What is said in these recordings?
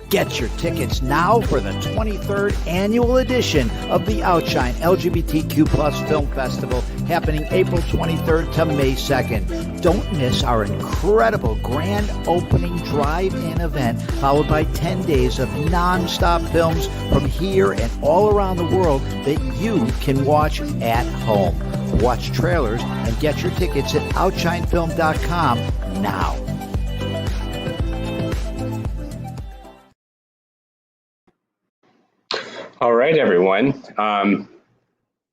Get your tickets now for the 23rd annual edition of the OUTshine LGBTQ Plus Film Festival happening April 23rd to May 2nd. Don't miss our incredible grand opening drive-in event followed by 10 days of non-stop films from here and all around the world that you can watch at home. Watch trailers and get your tickets at OUTshineFilm.com now. All right, everyone.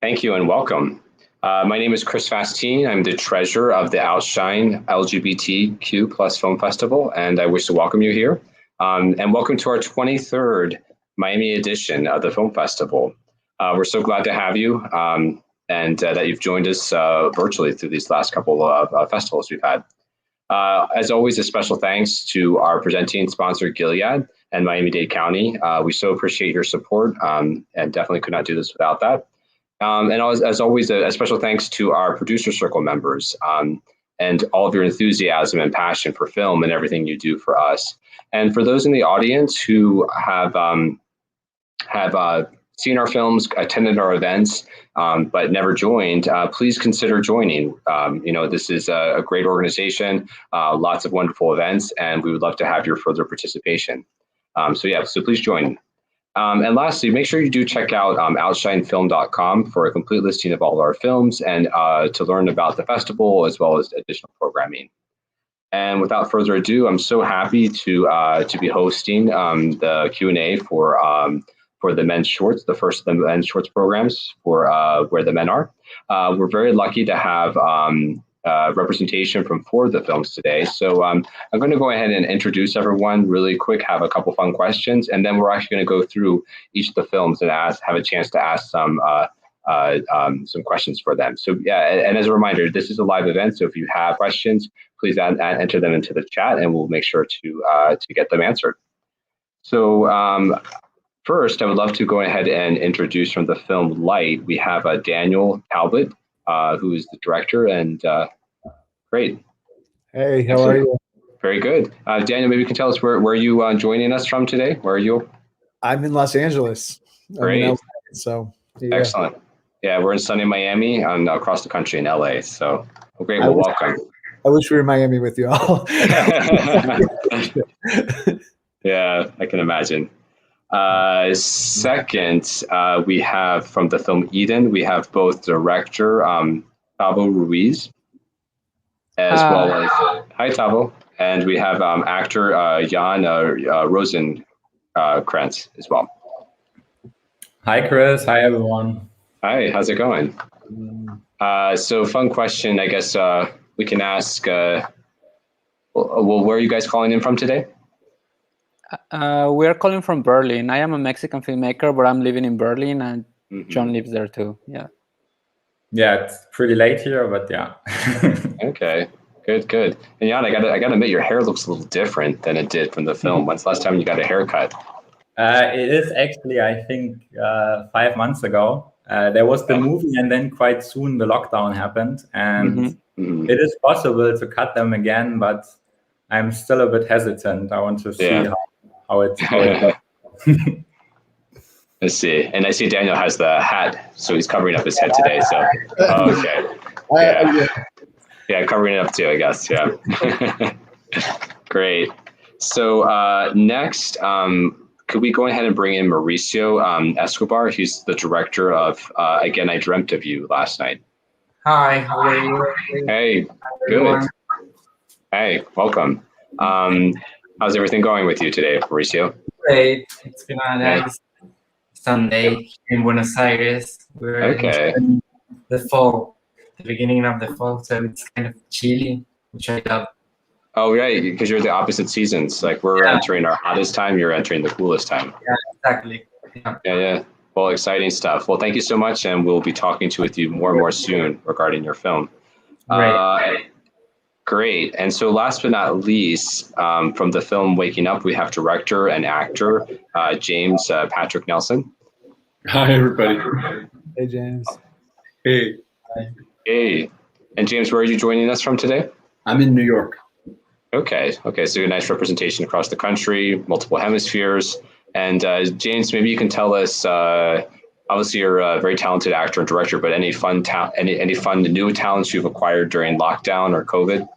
Thank you and welcome. My name is Chris Vastine. I'm the treasurer of the OUTshine LGBTQ Plus Film Festival, and I wish to welcome you here. And welcome to our 23rd Miami edition of the film festival. We're so glad to have you and that you've joined us virtually through these last couple of festivals we've had. As always, a special thanks to our presenting sponsor, Gilead, and Miami-Dade County. We so appreciate your support and definitely could not do this without that. And as always, a special thanks to our producer circle members and all of your enthusiasm and passion for film and everything you do for us. And for those in the audience who have seen our films, attended our events, but never joined, please consider joining. This is a great organization, lots of wonderful events, and we would love to have your further participation. So please join. And lastly, make sure you do check out OUTshineFilm.com for a complete listing of all our films and to learn about the festival as well as additional programming. And without further ado, I'm so happy to be hosting the Q&A for the men's shorts, the first of the men's shorts programs for Where the Men Are. We're very lucky to have representation from 4 of the films today. So I'm going to go ahead and introduce everyone really quick, have a couple fun questions, and then we're actually going to go through each of the films and have a chance to ask some questions for them. So yeah, and as a reminder, this is a live event, so if you have questions, please enter them into the chat and we'll make sure to get them answered. So first, I would love to go ahead and introduce from the film Light, we have Daniel Talbot, who is the director, and great. Hey, how are you? Very good. Daniel, maybe you can tell us where you joining us from today? Where are you? I'm in Los Angeles. Great. So yeah. Excellent. Yeah, we're in sunny Miami and across the country in LA. So great. Well, welcome. I wish we were in Miami with you all. Yeah, I can imagine. Second, we have from the film Eden, we have both director Tavo Ruiz, as well as hi Tavo, and we have actor Jon Rosenkranz as well. Hi Chris, hi everyone. Hi, how's it going? So fun question, I guess we can ask. Where are you guys calling in from today? We are calling from Berlin. I am a Mexican filmmaker, but I'm living in Berlin, and John lives there too. Yeah. Yeah, it's pretty late here, but yeah. Okay, good. And Jan, I gotta admit, your hair looks a little different than it did from the film. When's the last time you got a haircut? It is actually, I think, 5 months ago. There was the movie, and then quite soon the lockdown happened, and it is possible to cut them again, but I'm still a bit hesitant. I want to see how it's going. Let's see. And I see Daniel has the hat, so he's covering up his head today. So, okay. Yeah, covering it up too, I guess. Yeah. Great. So next, could we go ahead and bring in Mauricio Escobar? He's the director of Again, I Dreamt of You last night. Hi, how are you? Hey, good. Hey, welcome. How's everything going with you today, Mauricio? Great. It's been a nice Sunday in Buenos Aires. We're in the fall, the beginning of the fall, so it's kind of chilly, which I love. Oh, right, because you're the opposite seasons. Like we're entering our hottest time, you're entering the coolest time. Yeah, exactly. Yeah. Well, exciting stuff. Well, thank you so much, and we'll be talking with you more and more soon regarding your film. Great. And so last but not least, from the film Waking Up, we have director and actor James Patrick Nelson. Hi, everybody. Hey, James. Hey. Hey. And James, where are you joining us from today? I'm in New York. Okay. So a nice representation across the country, multiple hemispheres. And James, maybe you can tell us. Obviously, you're a very talented actor and director, but any fun new talents you've acquired during lockdown or COVID?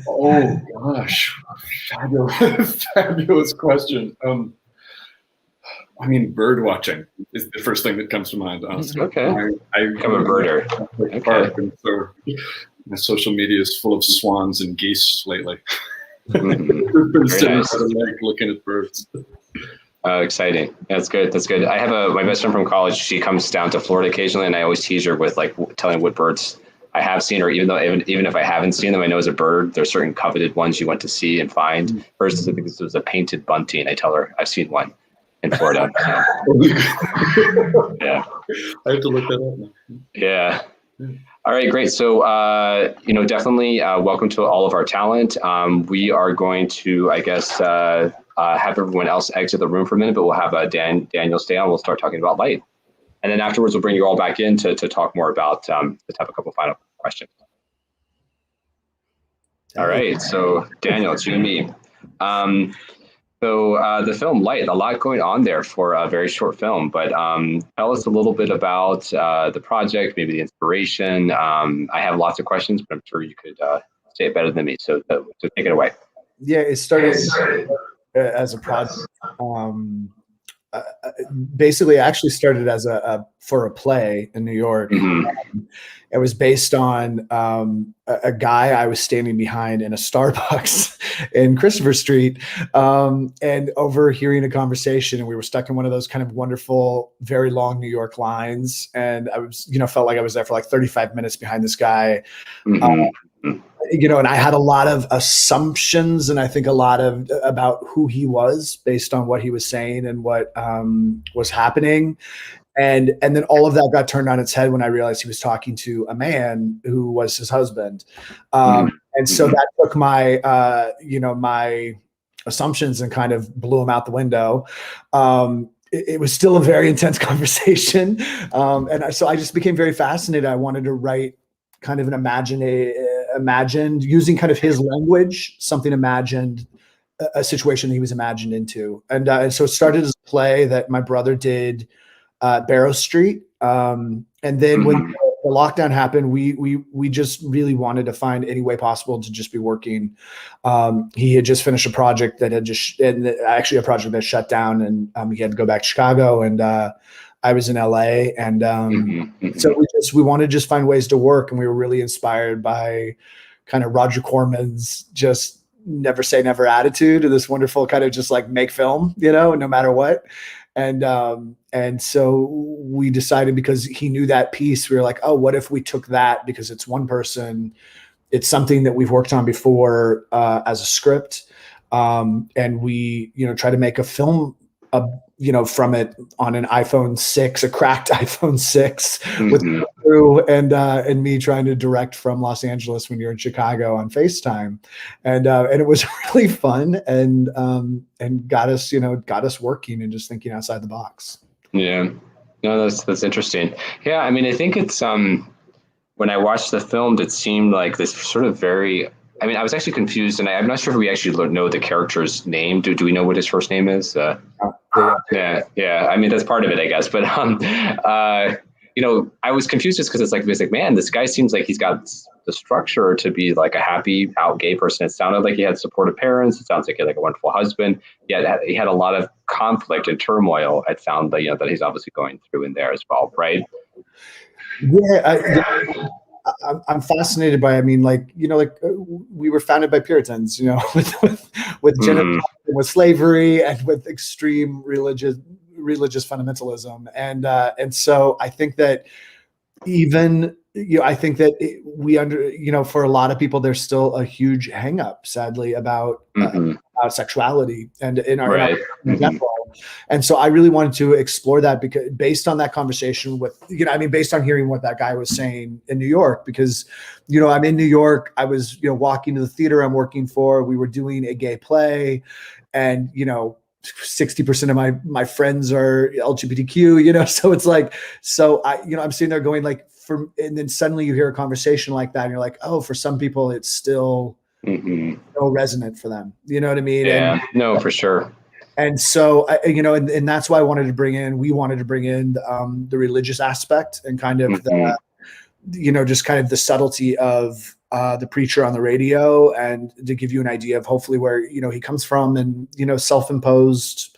Oh gosh, fabulous question. I mean, bird watching is the first thing that comes to mind, honestly. Okay. I become a birder. Okay. And so my social media is full of swans and geese lately. Instead of looking at birds. Exciting. That's good. I have my best friend from college. She comes down to Florida occasionally, and I always tease her with like telling what birds I have seen, or even if I haven't seen them, I know as a bird, there's certain coveted ones you went to see and find. First, I think this was a painted bunting. I tell her I've seen one in Florida. Yeah. I have to look that up now. Yeah. All right, great. So, definitely welcome to all of our talent. We are going to, I guess, have everyone else exit the room for a minute, but we'll have Daniel stay on. We'll start talking about light. And then afterwards, we'll bring you all back in to talk more about, let's have a couple final questions. All right, so Daniel, it's you and me. So the film Light, a lot going on there for a very short film, but tell us a little bit about the project, maybe the inspiration. I have lots of questions, but I'm sure you could say it better than me. So take it away. Yeah, it started as a project. Basically, actually started as for a play in New York. Mm-hmm. It was based on a guy I was standing behind in a Starbucks in Christopher Street, and overhearing a conversation. And we were stuck in one of those kind of wonderful, very long New York lines. And I was, felt like I was there for like 35 minutes behind this guy. Mm-hmm. And I had a lot of assumptions, and I think a lot of about who he was based on what he was saying and what was happening. And then all of that got turned on its head when I realized he was talking to a man who was his husband. And so that took my, my assumptions and kind of blew them out the window. It was still a very intense conversation. So I just became very fascinated. I wanted to write kind of an imagined using kind of his language, something imagined, a situation that he was imagined into. And so it started as a play that my brother did Barrow Street. And then when the lockdown happened, we just really wanted to find any way possible to just be working. He had just finished a project that had actually a project that shut down, and he had to go back to Chicago, and I was in LA, and so we wanted to just find ways to work, and we were really inspired by kind of Roger Corman's just never say never attitude, and this wonderful kind of just like make film, no matter what. And so we decided, because he knew that piece, we were like, oh, what if we took that, because it's one person, it's something that we've worked on before as a script, and we try to make a film from it on an iPhone 6, a cracked iPhone 6, with the crew and me trying to direct from Los Angeles when you're in Chicago on FaceTime, and it was really fun and got us working and just thinking outside the box. Yeah, no, that's interesting. Yeah, I mean, I think it's when I watched the film, it seemed like this sort of very. I mean, I was actually confused, and I'm not sure if we actually know the character's name. Do we know what his first name is? Yeah. I mean, that's part of it, I guess. But I was confused just because it's like, man, this guy seems like he's got the structure to be like a happy out gay person. It sounded like he had supportive parents. It sounds like he had like a wonderful husband. Yet he had a lot of conflict and turmoil. It sounds like that he's obviously going through in there as well, right? Yeah. I'm fascinated by, we were founded by Puritans, with genocide, with slavery, and with extreme religious fundamentalism. And so I think that for a lot of people, there's still a huge hang up, sadly, about sexuality and in our general. And so I really wanted to explore that, because based on that conversation with, based on hearing what that guy was saying in New York, because, I'm in New York, I was, walking to the theater I'm working for, we were doing a gay play, and, 60% of my friends are LGBTQ, so it's like, I'm sitting there going like, and then suddenly you hear a conversation like that and you're like, oh, for some people it's still so resonant for them. You know what I mean? Yeah, no, for sure. And so, and that's why we wanted to bring in the religious aspect and kind of just kind of the subtlety of the preacher on the radio, and to give you an idea of hopefully where, he comes from. And, self-imposed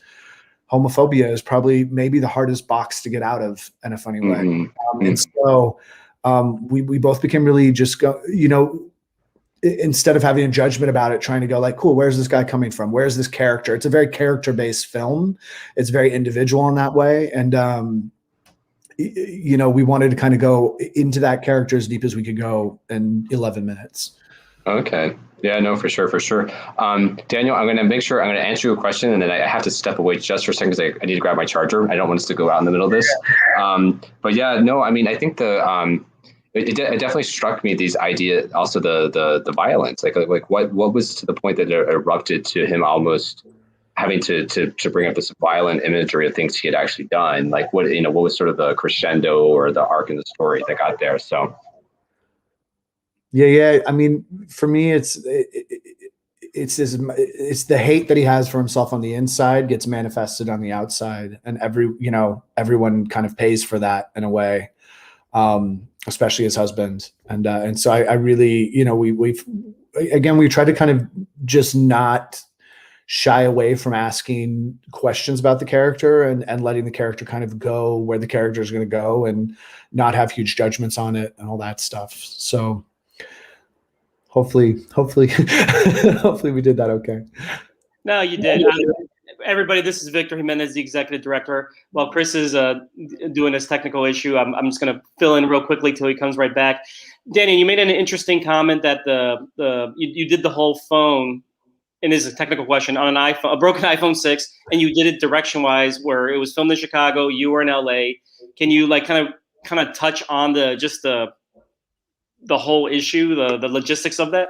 homophobia is probably maybe the hardest box to get out of in a funny way. And so we both became really just instead of having a judgment about it, trying to go like, cool, where's this guy coming from? Where's this character? It's a very character-based film. It's very individual in that way. And, we wanted to kind of go into that character as deep as we could go in 11 minutes. Okay. Yeah, no, for sure. Daniel, I'm going to answer you a question, and then I have to step away just for a second because I need to grab my charger. I don't want us to go out in the middle of this. But yeah, no, I mean, I think it definitely struck me, these ideas, also the violence, like what was to the point that it erupted to him almost having to bring up this violent imagery of things he had actually done. Like what was sort of the crescendo or the arc in the story that got there. So. Yeah. I mean, for me, it's the hate that he has for himself on the inside gets manifested on the outside, and everyone kind of pays for that in a way. Especially his husband. And so I really, we tried to kind of just not shy away from asking questions about the character and letting the character kind of go where the character is going to go, and not have huge judgments on it and all that stuff. So hopefully we did that okay. No, you did. Everybody, this is Victor Gimenez, the executive director. While Chris is doing this technical issue, I'm just going to fill in real quickly till he comes right back. Danny, you made an interesting comment that you did the whole phone, and this is a technical question, on an iPhone, a broken iPhone 6, and you did it direction-wise, where it was filmed in Chicago, you were in LA. Can you kind of touch on the whole issue, the logistics of that?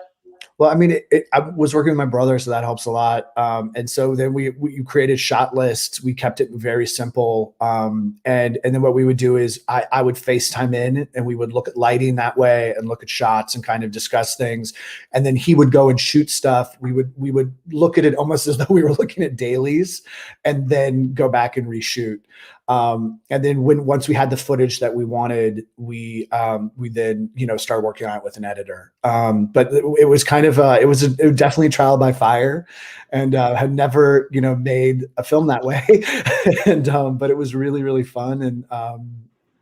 Well, I mean, I was working with my brother, so that helps a lot. And so then we created shot lists. We kept it very simple. And then what we would do is I would FaceTime in, and we would look at lighting that way and look at shots and kind of discuss things. And then he would go and shoot stuff. We would look at it almost as though we were looking at dailies, and then go back and reshoot. And then once we had the footage that we wanted, we then, started working on it with an editor. But it was kind of, it was definitely trial by fire, and had never, made a film that way. And, but it was really, really fun. And,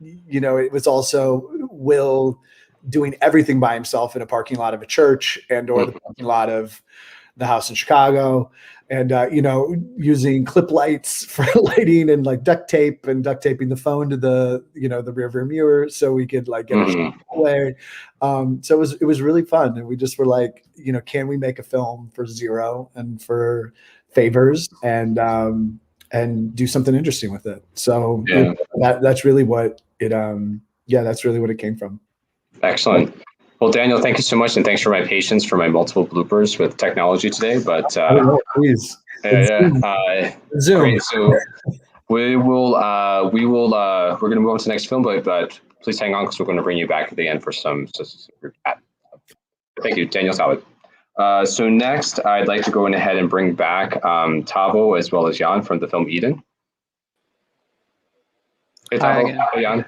it was also Will doing everything by himself in a parking lot of a church or the parking lot of the house in Chicago. And, using clip lights for lighting, and like duct taping the phone to the rear view mirror so we could get a shot away. So it was really fun. And we just were like, can we make a film for zero and for favors, and do something interesting with it? So that's really what it came from. Excellent. Well, Daniel, thank you so much, and thanks for my patience for my multiple bloopers with technology today. But please, Zoom. Great. So we're going to move on to the next film, but please hang on, because we're going to bring you back at the end for some chat. Thank you, Daniel Salad. So next, I'd like to go ahead and bring back Tavo as well as Jan from the film Eden. Hey, Tavo. Hi, Jan.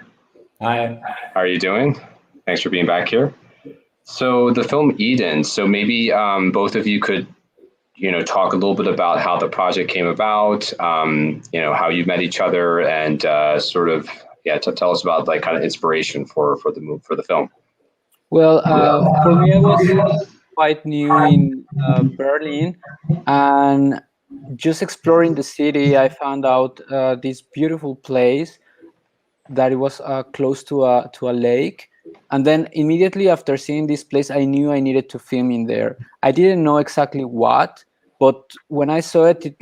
Hi. How are you doing? Thanks for being back here. So the film Eden, so maybe both of you could, talk a little bit about how the project came about, how you met each other, and tell us about kind of inspiration for the film. Well, for me, I was quite new in Berlin, and just exploring the city, I found out this beautiful place that it was close to a lake. And then immediately after seeing this place, I knew I needed to film in there. I didn't know exactly what, but when I saw it, it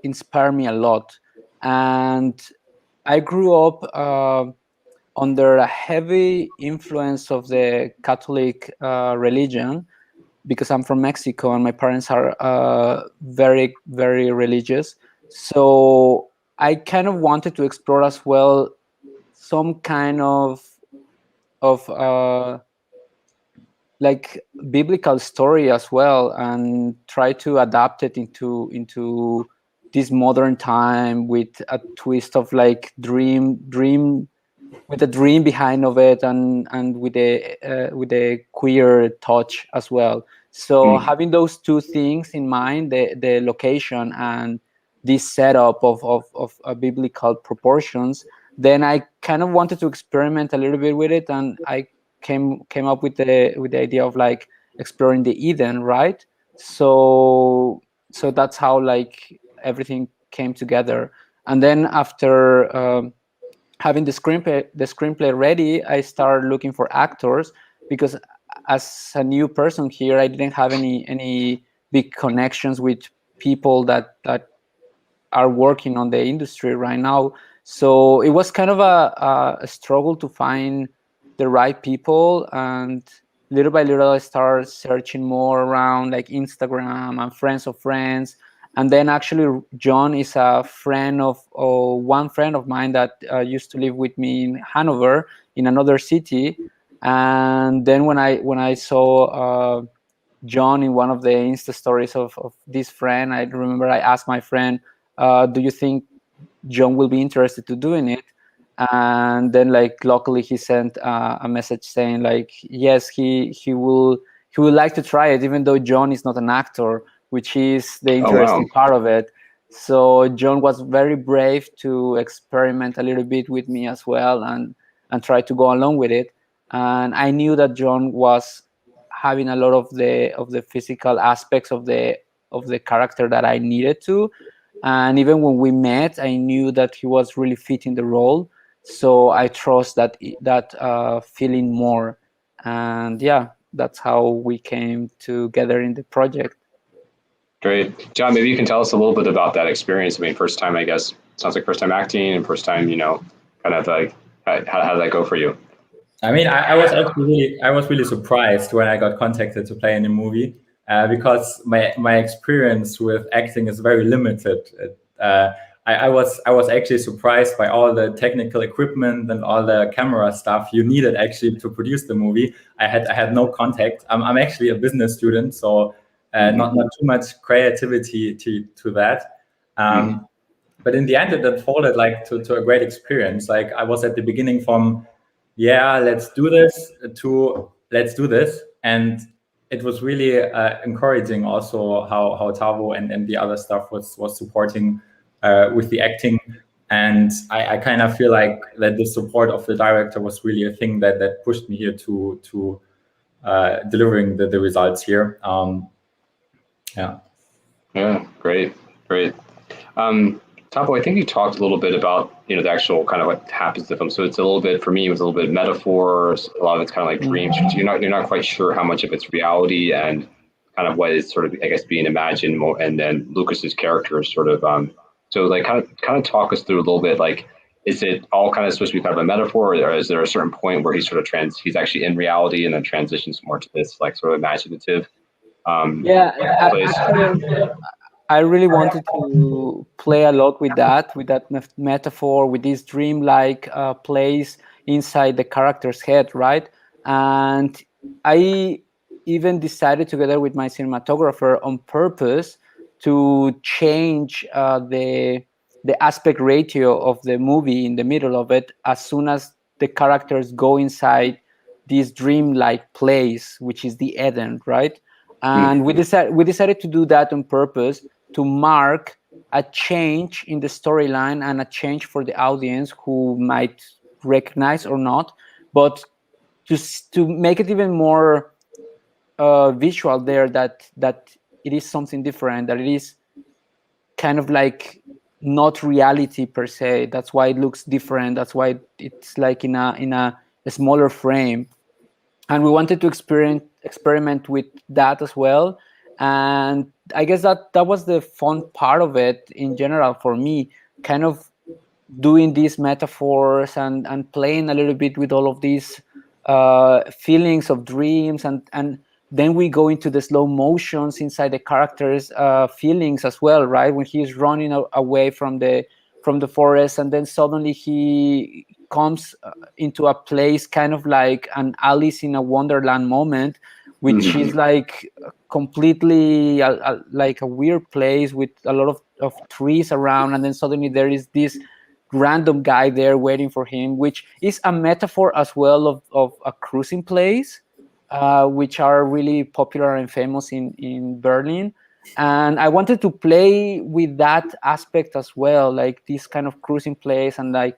inspired me a lot. And I grew up under a heavy influence of the Catholic religion, because I'm from Mexico and my parents are very, very religious. So I kind of wanted to explore as well some kind of like biblical story as well, and try to adapt it into this modern time with a twist of like dream with a dream behind of it, and with a queer touch as well. So having those two things in mind, the location and this setup of biblical proportions, then I kind of wanted to experiment a little bit with it, and I came up with the idea of like exploring the Eden, right? So that's how like everything came together. And then after having the screenplay ready, I started looking for actors, because as a new person here, I didn't have any big connections with people that are working on the industry right now. So it was kind of a struggle to find the right people, and little by little I started searching more around like Instagram and friends of friends. And then actually Jon is a friend of one friend of mine that used to live with me in Hanover, in another city. And then when I saw Jon in one of the Insta stories of this friend, I remember I asked my friend, do you think Jon will be interested to doing it? And then like luckily he sent a message saying like, yes, he would like to try it, even though Jon is not an actor, which is the interesting part of it. So Jon was very brave to experiment a little bit with me as well, and try to go along with it. And I knew that Jon was having a lot of the physical aspects of the character that I needed to. And even when we met, I knew that he was really fitting the role. So I trust that feeling more. And yeah, that's how we came together in the project. Great. Jon, maybe you can tell us a little bit about that experience. I mean, first time, I guess, sounds like first time acting, and first time, kind of like, how did that go for you? I mean, I was really surprised when I got contacted to play in a movie, because my experience with acting is very limited. I was actually surprised by all the technical equipment and all the camera stuff you needed actually to produce the movie. I had no contact. I'm actually a business student, so not too much creativity to that. But in the end, it unfolded like to a great experience. Like I was at the beginning from, let's do this, to let's do this. And it was really encouraging also how Tavo and the other stuff was supporting with the acting. And I kind of feel like that the support of the director was really a thing that pushed me here to delivering the results here. Yeah, great. Tavo, I think you talked a little bit about, the actual kind of what happens to the film. So it's a little bit, for me, it was a little bit metaphors. A lot of it's kind of like dreams. You're not quite sure how much of it's reality and kind of what is sort of, I guess, being imagined more. And then Lucas's character is sort of, so like kind of talk us through a little bit, like, is it all kind of supposed to be kind of a metaphor, or is there a certain point where he's sort of he's actually in reality and then transitions more to this like sort of imaginative place? I really wanted to play a lot with that metaphor, with this dreamlike place inside the character's head, right? And I even decided together with my cinematographer on purpose to change the aspect ratio of the movie in the middle of it as soon as the characters go inside this dreamlike place, which is the Eden, right? And we decided to do that on purpose, to mark a change in the storyline and a change for the audience who might recognize or not, but to make it even more visual there, that it is something different, that it is kind of like not reality per se. That's why it looks different. That's why it's like in a smaller frame. And we wanted to experiment with that as well. And I guess that was the fun part of it in general for me, kind of doing these metaphors and playing a little bit with all of these feelings of dreams, and then we go into the slow motions inside the character's feelings as well, right? When he's running away from the forest, and then suddenly he comes into a place kind of like an Alice in a Wonderland moment, which is like completely like a weird place with a lot of trees around, and then suddenly there is this random guy there waiting for him, which is a metaphor as well of a cruising place, which are really popular and famous in Berlin. And I wanted to play with that aspect as well, like this kind of cruising place and like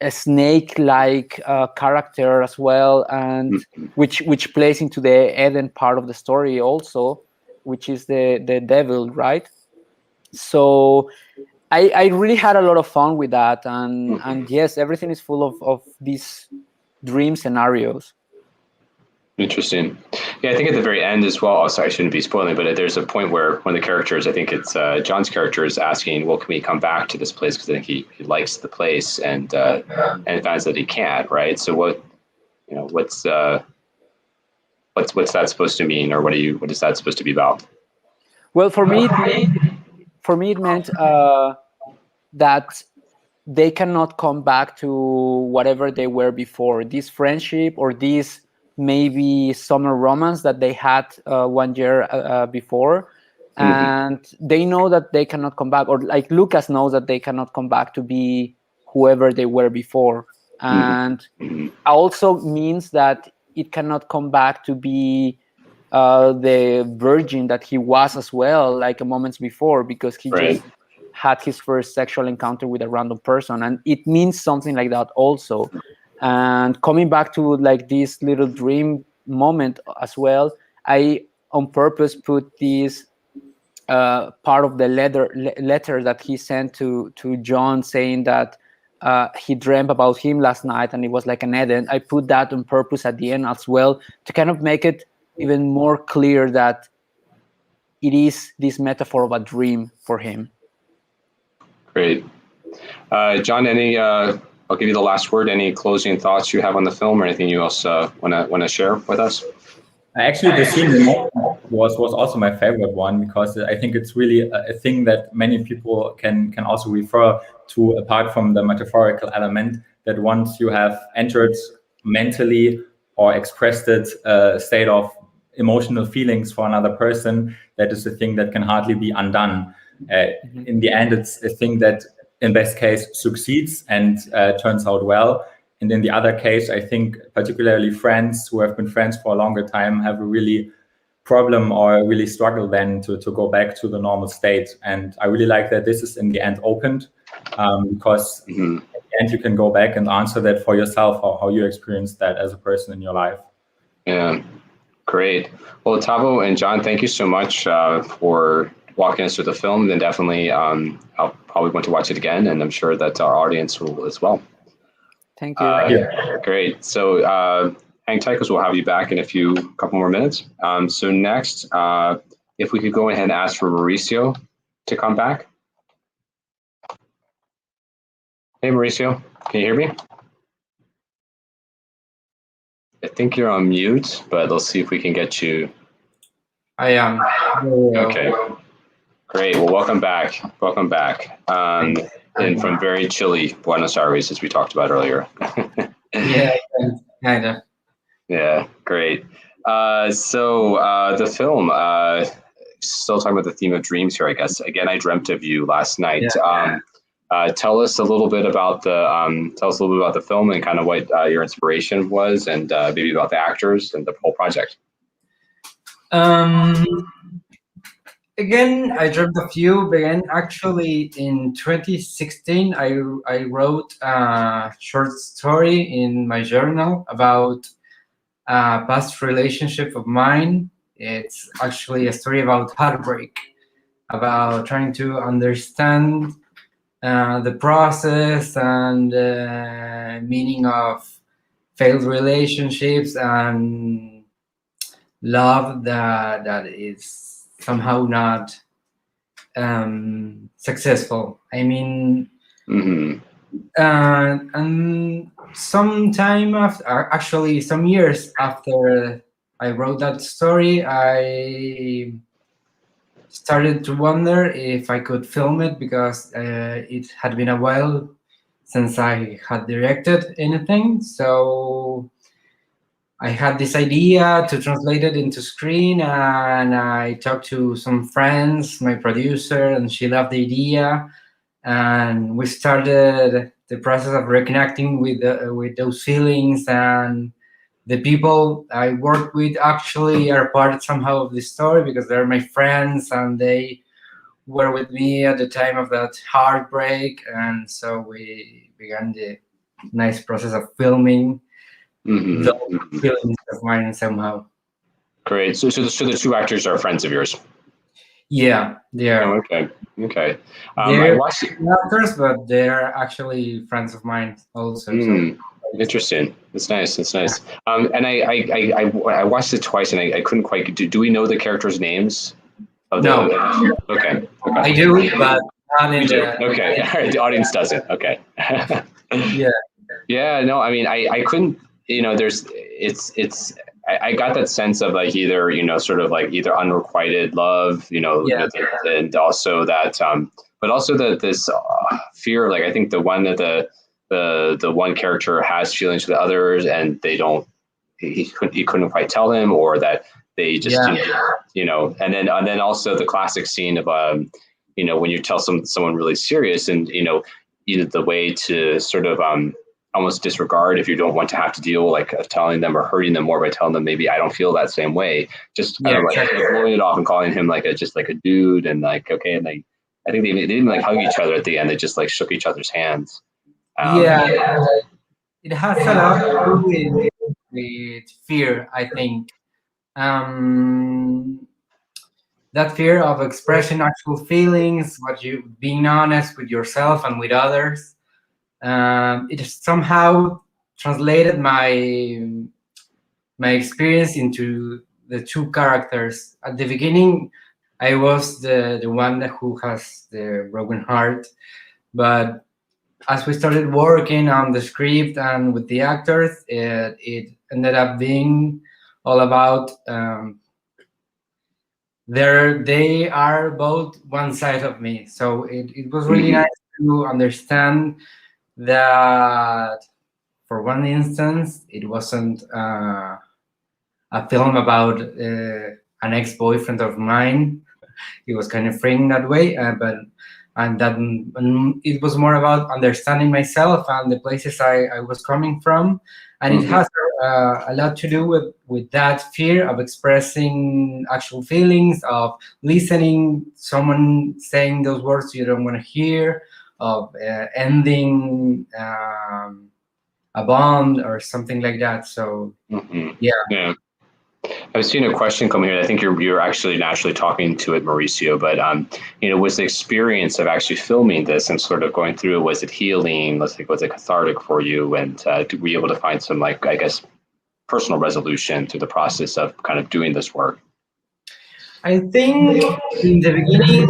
a snake-like character as well, and which plays into the Eden part of the story also, which is the devil, right? So I really had a lot of fun with that, and yes, everything is full of these dream scenarios. Interesting. Yeah, I think at the very end as well, also, I shouldn't be spoiling, but there's a point where one of the characters, I think it's John's character, is asking, well, can we come back to this place? Because I think he likes the place, and finds that he can't, right? So what's that supposed to mean, or what is that supposed to be about? Well, for me it meant that they cannot come back to whatever they were before, this friendship or this maybe summer romance that they had 1 year before, and they know that they cannot come back, or like Lucas knows that they cannot come back to be whoever they were before, and also means that it cannot come back to be the virgin that he was as well, like moments before, because he just had his first sexual encounter with a random person, and it means something like that also. And coming back to like this little dream moment as well, I on purpose put this part of the letter that he sent to Jon, saying that he dreamt about him last night and it was like an Eden. I put that on purpose at the end as well to kind of make it even more clear that it is this metaphor of a dream for him. Great. Jon, I'll give you the last word. Any closing thoughts you have on the film, or anything you else want to share with us? Actually, the scene was also my favorite one, because I think it's really a thing that many people can also refer to, apart from the metaphorical element, that once you have entered mentally or expressed it, a state of emotional feelings for another person, that is a thing that can hardly be undone. In the end, it's a thing that in best case succeeds and turns out well. And in the other case, I think particularly friends who have been friends for a longer time have a really problem or really struggle then to go back to the normal state. And I really like that this is in the end opened, because at the end you can go back and answer that for yourself, how you experienced that as a person in your life. Yeah, great. Well, Tavo and Jon, thank you so much for walking us through the film. Then definitely I'll probably want to watch it again, and I'm sure that our audience will as well. Thank you. Great. So hang tight, because we'll have you back in a couple more minutes. So next, if we could go ahead and ask for Mauricio to come back. Hey, Mauricio, can you hear me? I think you're on mute, but let's see if we can get you. I am. Okay. Great. Well, welcome back. Welcome back. And from very chilly Buenos Aires, as we talked about earlier. Yeah, kind of. Yeah, great. So the film, still talking about the theme of dreams here, I guess. Again, I dreamt of you last night. Yeah. Tell us a little bit about the film and kind of what your inspiration was, and maybe about the actors and the whole project. Again, I dreamt of you. Again, actually, in 2016, I wrote a short story in my journal about a past relationship of mine. It's actually a story about heartbreak, about trying to understand the process and meaning of failed relationships and love that is somehow not successful. I mean, and some time after, actually some years after I wrote that story, I started to wonder if I could film it, because it had been a while since I had directed anything. So I had this idea to translate it into screen, and I talked to some friends, my producer, and she loved the idea, and we started the process of reconnecting with those feelings. And the people I work with actually are part somehow of the story because they're my friends and they were with me at the time of that heartbreak. And so we began the nice process of filming those feelings of mine somehow. Great. So the two actors are friends of yours. Yeah, they are. Oh, okay. Okay. They're I watched. actors, but they're actually friends of mine also. So. Interesting. That's nice. That's nice. And I watched it twice, and I couldn't quite. Do we know the characters' names? No. Okay. I do, but not in the. Okay. All right. The audience doesn't. Okay. Yeah. Yeah. No. I mean, I couldn't. I got that sense of like either sort of like either unrequited love, Yeah. and also that but also this fear. Like I think the one that the one character has feelings for the others, and they don't. He couldn't quite tell him, or that they just and then also the classic scene of when you tell someone really serious, and either the way to sort of almost disregard if you don't want to have to deal like telling them or hurting them more by telling them maybe I don't feel that same way, just kind of like blowing it off and calling him like a dude, and like okay, and I think they didn't like hug each other at the end, they just like shook each other's hands. It has a lot to do with fear, I think. That fear of expressing actual feelings, being honest with yourself and with others. It somehow translated my experience into the two characters. At the beginning, I was the one who has the broken heart, but as we started working on the script and with the actors, it ended up being all about they are both one side of me. So it was really nice to understand that, for one instance, it wasn't a film about an ex-boyfriend of mine. It was kind of framed that way, and it was more about understanding myself and the places I was coming from, and it has a lot to do with that fear of expressing actual feelings, of listening someone saying those words you don't want to hear, of ending a bond or something like that. So yeah. I've seen a question come here. I think you're actually naturally talking to it, Mauricio, but was the experience of actually filming this and sort of going through it, was it healing? Was it cathartic for you? And were you able to find some, like, I guess, personal resolution through the process of kind of doing this work? I think in the beginning,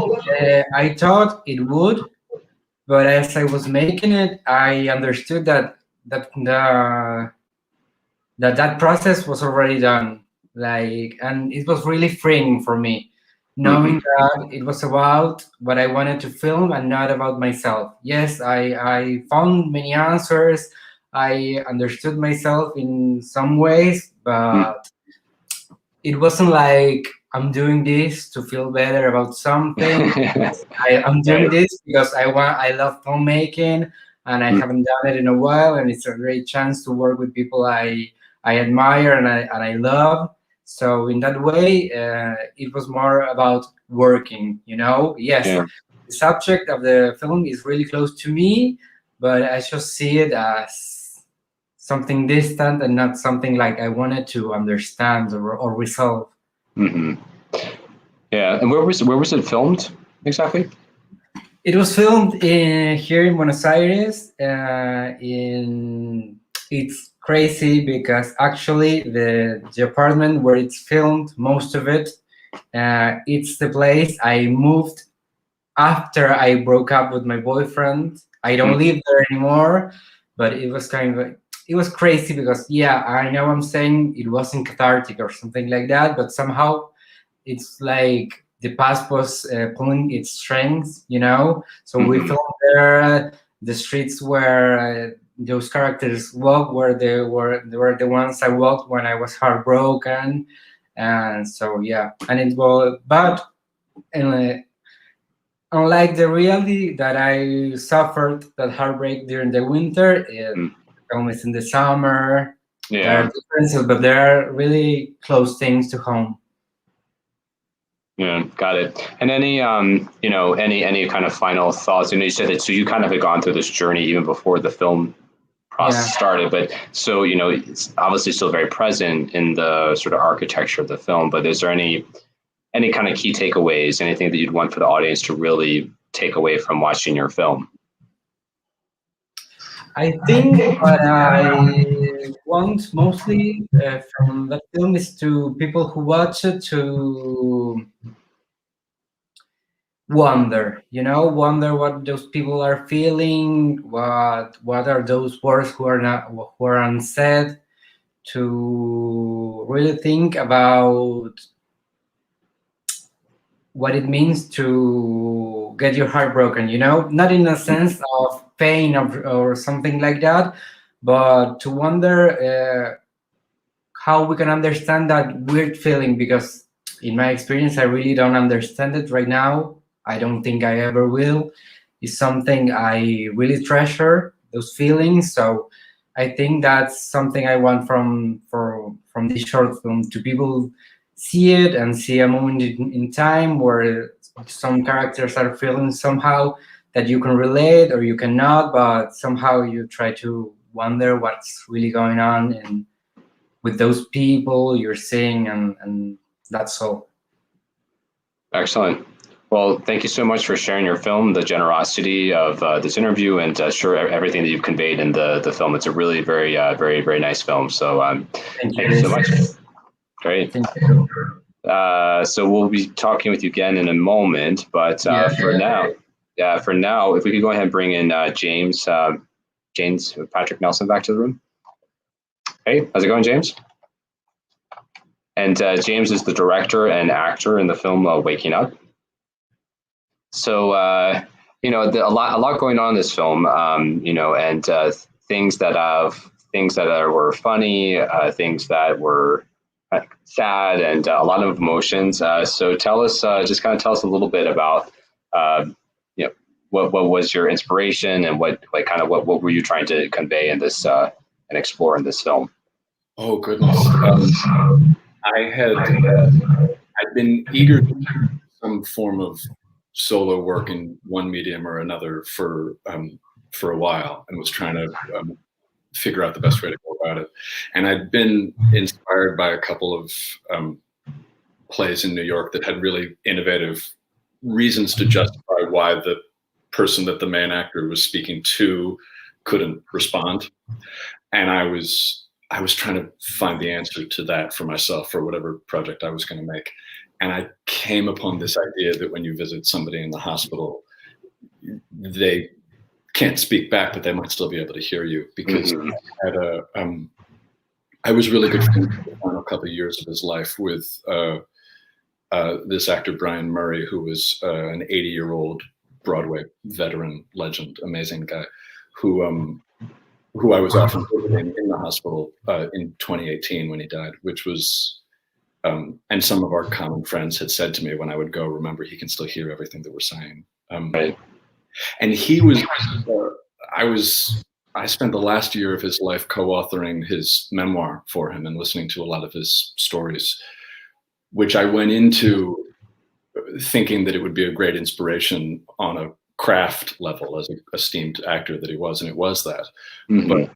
I thought it would, but as I was making it, I understood that process was already done. And it was really freeing for me, knowing that it was about what I wanted to film and not about myself. Yes, I found many answers. I understood myself in some ways, but it wasn't like I'm doing this to feel better about something. I'm doing this because I love filmmaking, and I haven't done it in a while, and it's a great chance to work with people I admire and I love. So in that way, it was more about working, Yes, the subject of the film is really close to me, but I just see it as something distant and not something like I wanted to understand or resolve. Yeah, and where was it filmed exactly? It was filmed here in Buenos Aires. It's crazy because actually the apartment where it's filmed, most of it, it's the place I moved after I broke up with my boyfriend. I don't live there anymore, but it was it was crazy because, I know I'm saying it wasn't cathartic or something like that, but somehow it's like the past was pulling its strings, So we filmed there. The streets were those characters walk were the ones I walked when I was heartbroken, and so yeah, and it was but. Unlike the reality that I suffered that heartbreak during the winter, it almost in the summer. Yeah. There are differences, but there are really close things to home. Yeah, got it. And any any kind of final thoughts? You said that so you kind of had gone through this journey even before the film process started, but so it's obviously still very present in the sort of architecture of the film. But is there any kind of key takeaways, anything that you'd want for the audience to really take away from watching your film? I think what I want mostly from that film is to people who watch it to wonder, wonder what those people are feeling, what are those words who are unsaid, to really think about what it means to get your heart broken, not in a sense of pain or something like that, but to wonder how we can understand that weird feeling, because in my experience, I really don't understand it right now. I don't think I ever will. It's something I really treasure, those feelings. So I think that's something I want from this short film, to people see it and see a moment in time where some characters are feeling somehow that you can relate or you cannot, but somehow you try to wonder what's really going on and with those people you're seeing, and that's all. Excellent. Well, thank you so much for sharing your film, the generosity of this interview, and sure everything that you've conveyed in the film. It's a really very, very, very nice film. So thank you so much. Great. Thank you. So we'll be talking with you again in a moment, but for now, if we could go ahead and bring in James Patrick Nelson back to the room. Hey, how's it going, James? And James is the director and actor in the film Waking Up. So a lot going on in this film, and things that were funny, things that were sad, and a lot of emotions. So tell us, just kind of tell us a little bit about, what was your inspiration, and what were you trying to convey in this and explore in this film? Oh goodness, I'd been eager to do some form of solo work in one medium or another for a while, and was trying to figure out the best way to go about it. And I'd been inspired by a couple of plays in New York that had really innovative reasons to justify why the person that the main actor was speaking to couldn't respond. And I was trying to find the answer to that for myself for whatever project I was going to make. And I came upon this idea that when you visit somebody in the hospital, they can't speak back, but they might still be able to hear you, because I was really good friends for the final couple of years of his life with this actor, Brian Murray, who was an 80-year-old Broadway veteran legend, amazing guy, who I was often visiting in the hospital in 2018 when he died, which was, and some of our common friends had said to me when I would go, remember, he can still hear everything that we're saying. Right. And he was, I spent the last year of his life co-authoring his memoir for him and listening to a lot of his stories, which I went into thinking that it would be a great inspiration on a craft level as an esteemed actor that he was, and it was that. But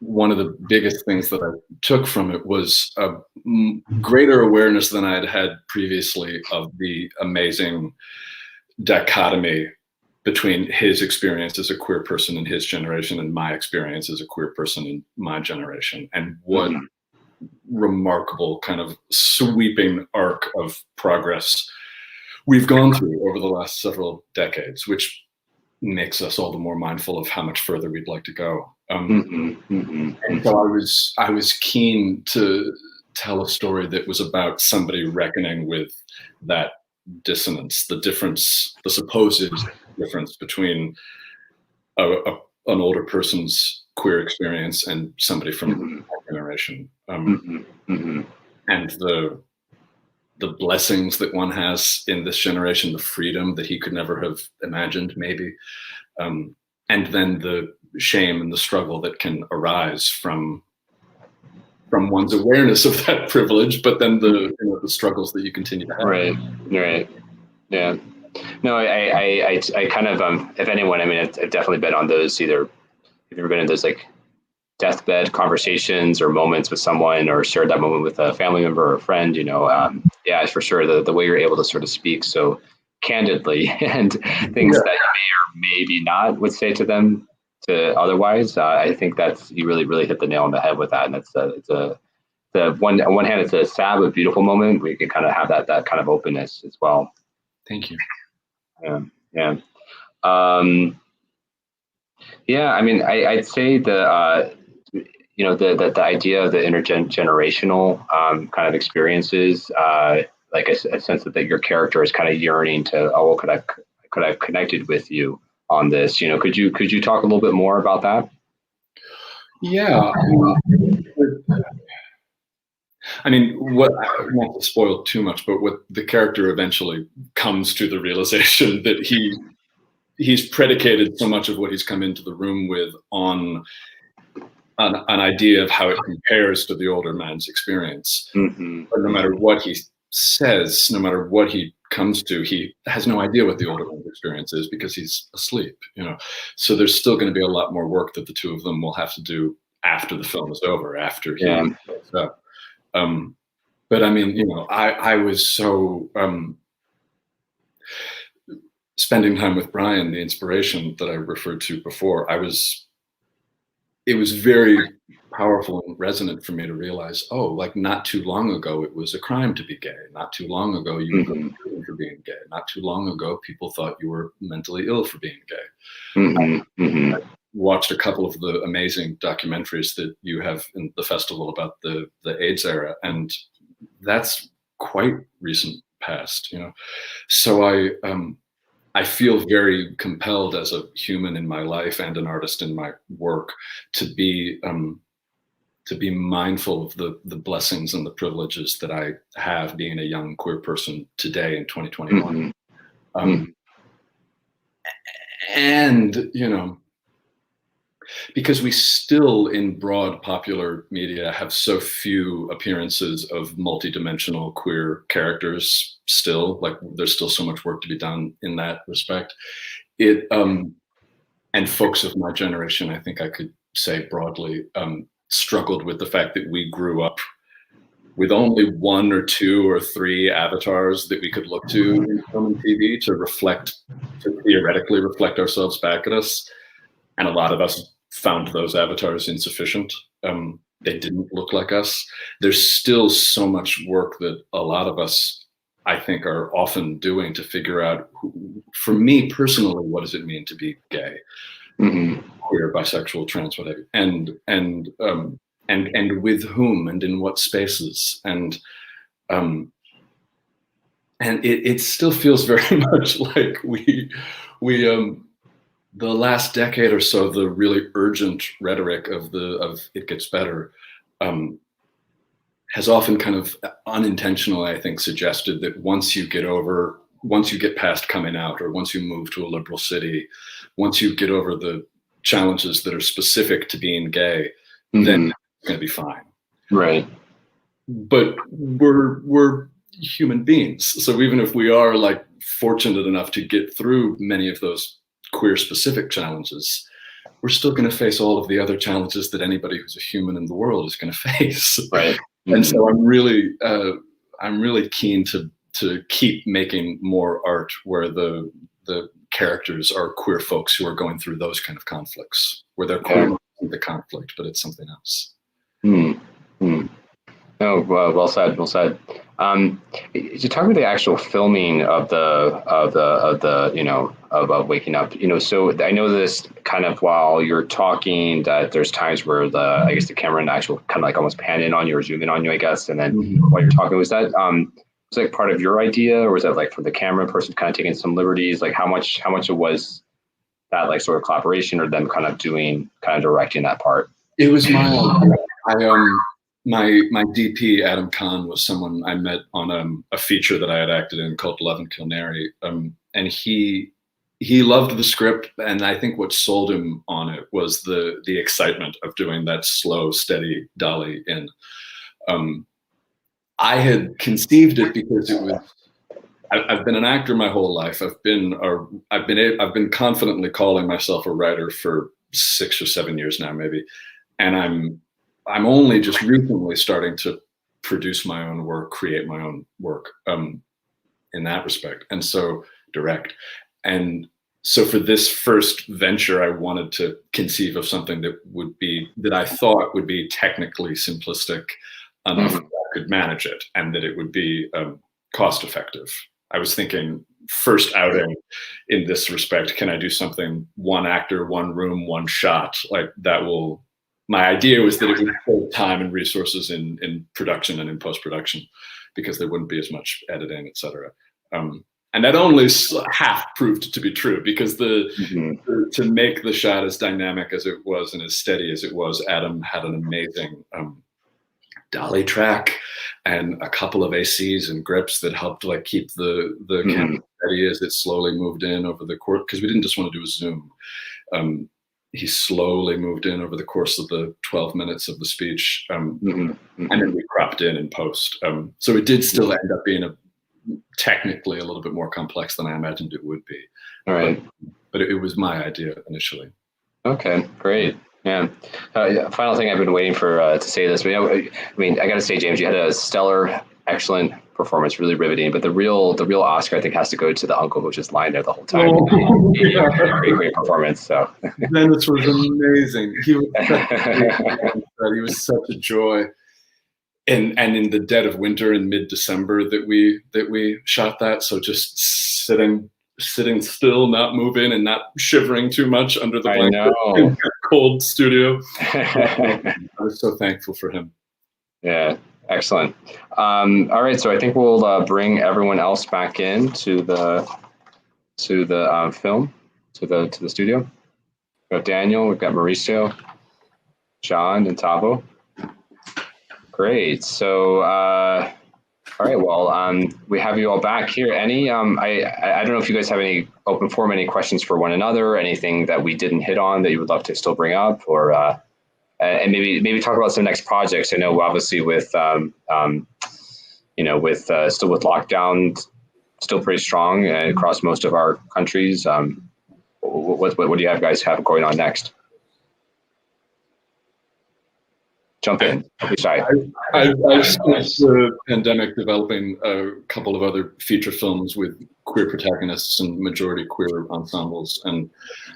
one of the biggest things that I took from it was a greater awareness than I had had previously of the amazing dichotomy between his experience as a queer person in his generation and my experience as a queer person in my generation, and what remarkable kind of sweeping arc of progress we've gone through over the last several decades, which makes us all the more mindful of how much further we'd like to go. And so I was keen to tell a story that was about somebody reckoning with that dissonance, the difference, the supposed difference between an older person's queer experience and somebody from our generation. And the blessings that one has in this generation, the freedom that he could never have imagined, maybe, and then the shame and the struggle that can arise from one's awareness of that privilege, but then the struggles that you continue to have. Right. Yeah. No, I kind of, if anyone, I mean, I've definitely been on those, either if you've ever been in those like deathbed conversations or moments with someone, or shared that moment with a family member or a friend, yeah, for sure. The way you're able to sort of speak so candidly and things that you may or maybe not would say to them to otherwise, I think that's, you really hit the nail on the head with that. And it's on one hand, it's a sad but beautiful moment where you can kind of have that kind of openness as well. Thank you. Yeah. Yeah. I mean, I'd say the idea of the intergenerational kind of experiences, like a sense that your character is kind of yearning to, oh, well, could I have connected with you on this? Could you talk a little bit more about that? Yeah. I mean, what, I won't spoil too much, but what the character eventually comes to the realization that he's predicated so much of what he's come into the room with on an idea of how it compares to the older man's experience. But no matter what he says, no matter what he comes to, he has no idea what the older man's experience is because he's asleep, So there's still going to be a lot more work that the two of them will have to do after the film is over, after he wakes up. But I mean, I was so spending time with Brian, the inspiration that I referred to before, it was very powerful and resonant for me to realize, oh, like not too long ago, it was a crime to be gay. Not too long ago, you were going to prison for being gay. Not too long ago, people thought you were mentally ill for being gay. I watched a couple of the amazing documentaries that you have in the festival about the AIDS era, and that's quite recent past, So I feel very compelled as a human in my life and an artist in my work to be mindful of the blessings and the privileges that I have being a young queer person today in 2021. And, because we still in broad popular media have so few appearances of multidimensional queer characters still, like there's still so much work to be done in that respect. And folks of my generation, I think I could say broadly, struggled with the fact that we grew up with only 1 or 2 or 3 avatars that we could look to in film and TV to theoretically reflect ourselves back at us. And a lot of us found those avatars insufficient. They didn't look like us. There's still so much work that a lot of us, I think, are often doing to figure out, for me personally, what does it mean to be gay, queer, bisexual, trans, whatever, and with whom and in what spaces, and it still feels very much like we the last decade or so, the really urgent rhetoric of it gets better has often kind of unintentionally, I think, suggested that once you get past coming out, or once you move to a liberal city, once you get over the challenges that are specific to being gay, then it's going to be fine. Right. But we're human beings. So even if we are like fortunate enough to get through many of those queer specific challenges, we're still going to face all of the other challenges that anybody who's a human in the world is going to face. Right. And so I'm really keen to keep making more art where the characters are queer folks who are going through those kind of conflicts, where they're queer the conflict, but it's something else. Oh, well said. Well said. You talk about the actual filming of Waking Up. So I know this kind of while you're talking that there's times where the camera and actual kind of like almost pan in on you or zoom in on you, I guess. And then while you're talking, was that like part of your idea, or was that like from the camera person kind of taking some liberties? Like how much it was that like sort of collaboration, or them kind of directing that part? It was my DP Adam Kahn was someone I met on a feature that I had acted in called Love and Kilnary, and he loved the script, and I think what sold him on it was the excitement of doing that slow, steady dolly in. I had conceived it because it was. I've been an actor my whole life. I've been confidently calling myself a writer for 6 or 7 years now, maybe, and I'm only just recently starting to produce my own work, create my own work, in that respect, and so direct. And so for this first venture, I wanted to conceive of something that I thought would be technically simplistic enough that I could manage it, and that it would be cost effective. I was thinking first outing in this respect, can I do something one actor, one room, one shot? Like that will, my idea was that it would save time and resources in production and in post-production, because there wouldn't be as much editing, etc. And that only half proved to be true, because to make the shot as dynamic as it was and as steady as it was, Adam had an amazing dolly track and a couple of ACs and grips that helped like keep the camera steady as it slowly moved in over the course, because we didn't just want to do a zoom. He slowly moved in over the course of the 12 minutes of the speech, and then we cropped in post. So it did still end up being technically a little bit more complex than I imagined it would be. All right. But it was my idea initially. Okay, great. Yeah. Final thing, I've been waiting for to say this, but I mean, I got to say, James, you had a stellar, excellent performance, really riveting. But the real Oscar, I think, has to go to the uncle who just lying there the whole time. Great performance. So Dennis was amazing. He was such a joy. And in the dead of winter in mid-December that we shot that, so just sitting still, not moving, and not shivering too much under the blanket in a cold studio. I was so thankful for him. Yeah, excellent. All right, so I think we'll bring everyone else back in to the film, to the studio. We've got Daniel, we've got Mauricio, Jon, and Tavo. Great. So, all right. Well, we have you all back here. Any, I don't know if you guys have any open forum, any questions for one another, anything that we didn't hit on that you would love to still bring up, or and maybe talk about some next projects. I know obviously with still with lockdown still pretty strong across most of our countries. What do you guys have going on next? Jump in. Sorry. I've spent the pandemic developing a couple of other feature films with queer protagonists and majority queer ensembles, and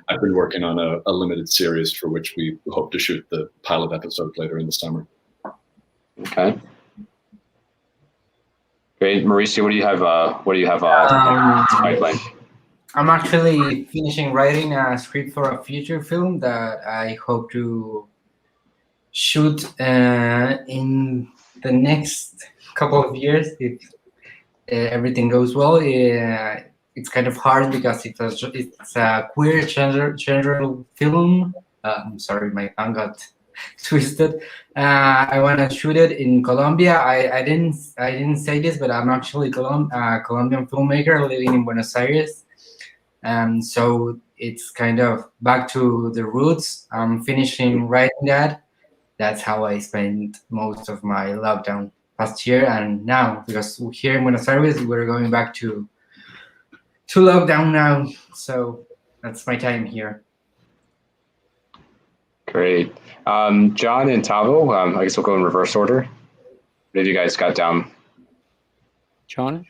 I've been working on a limited series for which we hope to shoot the pilot episode later in the summer. Okay. Great, Mauricio. What do you have? Pipeline? I'm actually finishing writing a script for a feature film that I hope to shoot in the next couple of years if everything goes well. It's kind of hard because it's a queer gender film. I'm sorry, my tongue got twisted. I want to shoot it in Colombia. I didn't say this, but I'm actually a Colombian filmmaker living in Buenos Aires. So it's kind of back to the roots. I'm finishing writing that. That's how I spent most of my lockdown past year, and now because here in Buenos Aires we're going back to lockdown now, so that's my time here. Great. Jon and Tavo, I guess we'll go in reverse order. What have you guys got down? Jon?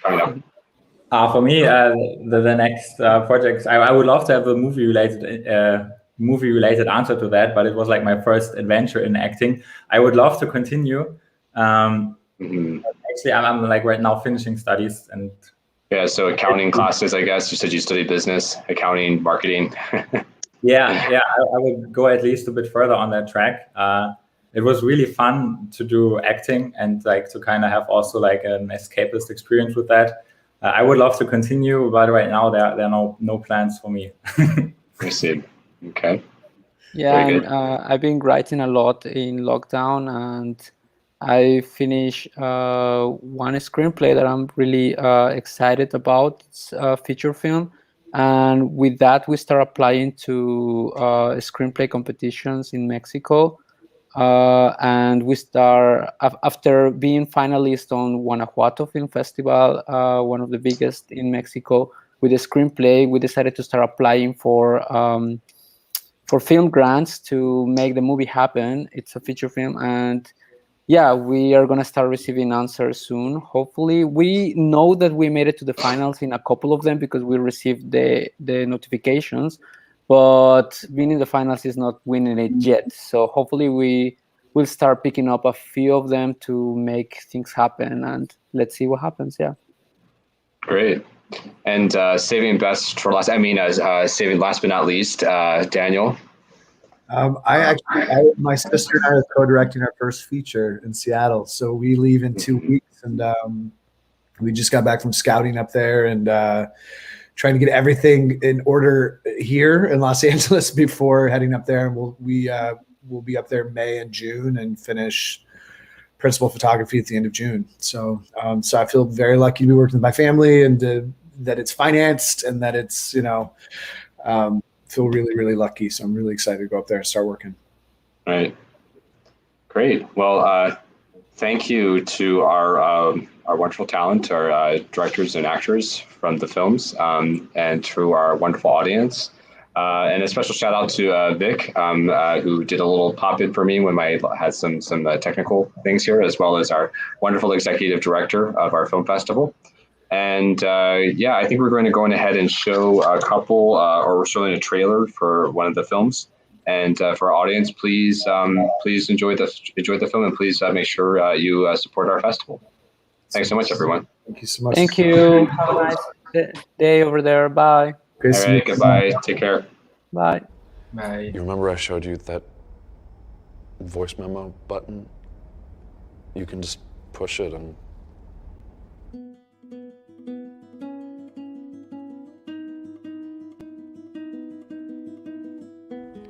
For me, the next projects, I would love to have a movie-related answer to that, but it was like my first adventure in acting. I would love to continue. Actually, I'm like right now finishing studies and. Yeah, so accounting classes, I guess. You said you studied business, accounting, marketing. Yeah, I would go at least a bit further on that track. It was really fun to do acting and like to kind of have also like an escapist experience with that. I would love to continue, but right now there are no plans for me. I see. Okay. Yeah, Very and good. I've been writing a lot in lockdown, and I finished one screenplay that I'm really excited about. It's a feature film, and with that, we start applying to screenplay competitions in Mexico. And we start after being finalist on Guanajuato Film Festival, one of the biggest in Mexico. With the screenplay, we decided to start applying for film grants to make the movie happen. It's a feature film, and yeah, we are gonna start receiving answers soon. Hopefully, we know that we made it to the finals in a couple of them because we received the notifications, but being in the finals is not winning it yet. So hopefully, we will start picking up a few of them to make things happen, and let's see what happens. Yeah. Great. And saving best for last, saving last but not least, Daniel. My sister and I are co-directing our first feature in Seattle, so we leave in 2 weeks, and we just got back from scouting up there and trying to get everything in order here in Los Angeles before heading up there. And we'll be up there May and June and finish principal photography at the end of June. So I feel very lucky to be working with my family, and that it's financed, and that it's, feel really, really lucky. So I'm really excited to go up there and start working. Right. Great. Well, thank you to our wonderful talent, our directors and actors from the films, and to our wonderful audience. And a special shout out to Vic, who did a little pop in for me when I had some technical things here, as well as our wonderful executive director of our film festival. And I think we're going to go ahead and show a couple, or we're showing a trailer for one of the films. And for our audience, please enjoy the film, and please make sure you support our festival. Thanks so much, everyone. Thank you so much. Thank you. Have a nice day over there. Bye. All right. Goodbye. Take care. Bye. Bye. You remember I showed you that voice memo button? You can just push it and...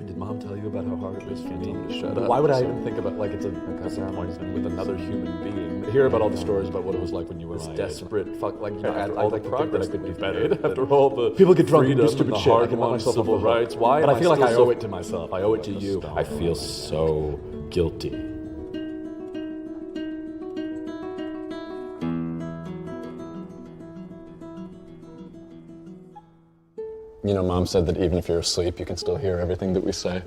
Did Mom tell you about how hard it was for me to shut up? Why would I even think about, like, it's an appointment with another human being? Hear about all the stories about what it was like when you were this desperate fuck, like, after all the progress that we've made, after all the people get drunk and do stupid shit, I can let myself civil rights. Why? But I feel like I owe it to myself. I owe it to you. I feel so guilty. You know, Mom said that even if you're asleep, you can still hear everything that we say.